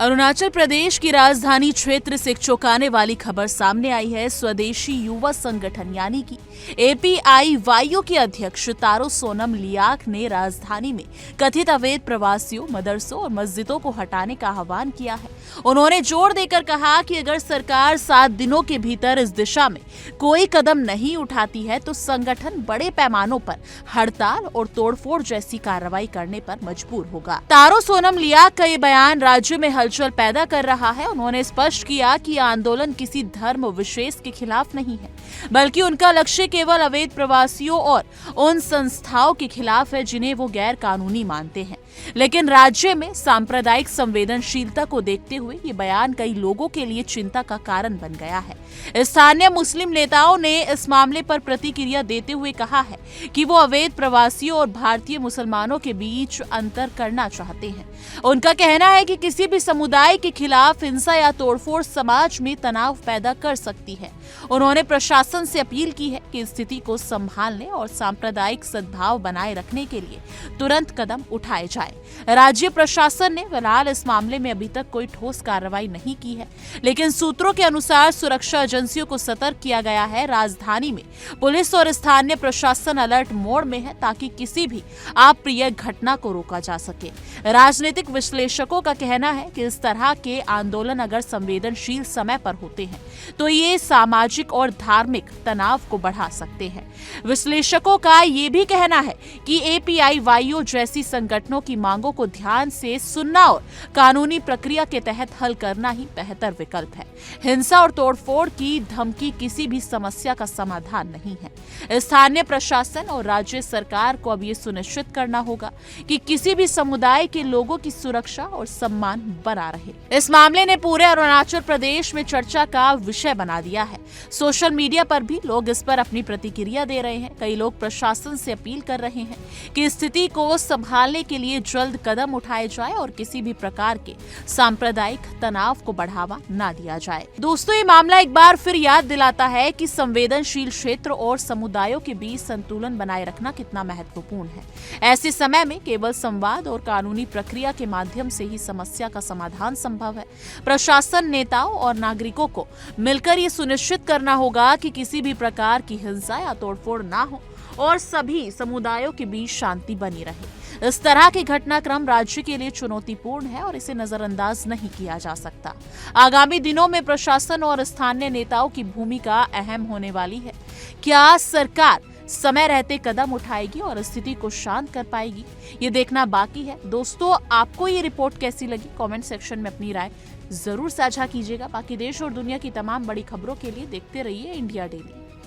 अरुणाचल प्रदेश की राजधानी क्षेत्र से एक चौंकाने वाली खबर सामने आई है। स्वदेशी युवा संगठन यानी कि APIYU के अध्यक्ष तारो सोनम लियाक ने राजधानी में कथित अवैध प्रवासियों, मदरसों और मस्जिदों को हटाने का आह्वान किया है। उन्होंने जोर देकर कहा कि अगर सरकार 7 दिनों के भीतर इस दिशा में कोई कदम नहीं उठाती है तो संगठन बड़े पैमानों पर हड़ताल और तोड़फोड़ जैसी कार्रवाई करने पर मजबूर होगा। तारो सोनम लियाक का ये बयान राज्य में हलचल पैदा कर रहा है। उन्होंने स्पष्ट किया कि आंदोलन किसी धर्म विशेष के खिलाफ नहीं है, बल्कि उनका लक्ष्य केवल अवैध प्रवासियों और उन संस्थाओं के खिलाफ है जिन्हें वो गैर कानूनी मानते हैं। लेकिन राज्य में सांप्रदायिक संवेदनशीलता को देखते हुए ये बयान कई लोगों के लिए चिंता का कारण बन गया है। स्थानीय मुस्लिम नेताओं ने इस मामले पर प्रतिक्रिया देते हुए कहा है कि वो अवैध प्रवासियों और भारतीय मुसलमानों के बीच अंतर करना चाहते हैं। उनका कहना है कि किसी भी समुदाय के खिलाफ हिंसा या तोड़फोड़ समाज में तनाव पैदा कर सकती है। उन्होंने प्रशासन से अपील की है कि स्थिति को संभालने और सांप्रदायिक सद्भाव बनाए रखने के लिए तुरंत कदम उठाए जाए। राज्य प्रशासन ने फिलहाल इस मामले में अभी तक कोई ठोस कार्रवाई नहीं की है, लेकिन सूत्रों के अनुसार सुरक्षा एजेंसियों को सतर्क किया गया है। राजधानी में पुलिस और स्थानीय प्रशासन अलर्ट मोड में है ताकि किसी भी अप्रिय घटना को रोका जा सके। राजनीतिक विश्लेषकों का कहना है कि इस तरह के आंदोलन अगर संवेदनशील समय पर होते हैं तो ये सामाजिक और धार्मिक तनाव को बढ़ा सकते हैं। विश्लेषकों का ये भी कहना है कि APIYU जैसी संगठनों की मांगों को ध्यान से सुनना और कानूनी प्रक्रिया के तहत हल करना ही बेहतर विकल्प है। हिंसा और तोड़फोड़ की धमकी किसी भी समस्या का समाधान नहीं है। स्थानीय प्रशासन और राज्य सरकार को अब ये सुनिश्चित करना होगा कि किसी भी समुदाय के लोगों की सुरक्षा और सम्मान बना रहे। इस मामले ने पूरे अरुणाचल प्रदेश में चर्चा का विषय बना दिया है। सोशल मीडिया पर भी लोग इस पर अपनी प्रतिक्रिया दे रहे हैं। कई लोग प्रशासन से अपील कर रहे हैं कि स्थिति को संभालने के लिए जल्द कदम उठाए जाए और किसी भी प्रकार के सांप्रदायिक तनाव को बढ़ावा न दिया जाए। दोस्तों, ये मामला एक बार फिर याद दिलाता है कि संवेदनशील क्षेत्र और समुदायों के बीच संतुलन बनाए रखना कितना महत्वपूर्ण है। ऐसे समय में केवल संवाद और कानूनी प्रक्रिया के माध्यम से ही समस्या का समाधान संभव है। प्रशासन, नेताओं और नागरिकों को मिलकर ये सुनिश्चित करना होगा कि किसी भी प्रकार की हिंसा या तोड़फोड़ ना हो और सभी समुदायों के बीच शांति बनी रहे। इस तरह के घटनाक्रम राज्य के लिए चुनौतीपूर्ण है और इसे नजरअंदाज नहीं किया जा सकता। आगामी दिनों में प्रशासन और स्थानीय नेताओं की भूमिका अहम होने वाली है। क्या सरकार समय रहते कदम उठाएगी और स्थिति को शांत कर पाएगी, ये देखना बाकी है। दोस्तों, आपको ये रिपोर्ट कैसी लगी? कमेंट सेक्शन में अपनी राय जरूर साझा कीजिएगा। बाकी देश और दुनिया की तमाम बड़ी खबरों के लिए देखते रहिए इंडिया डेली।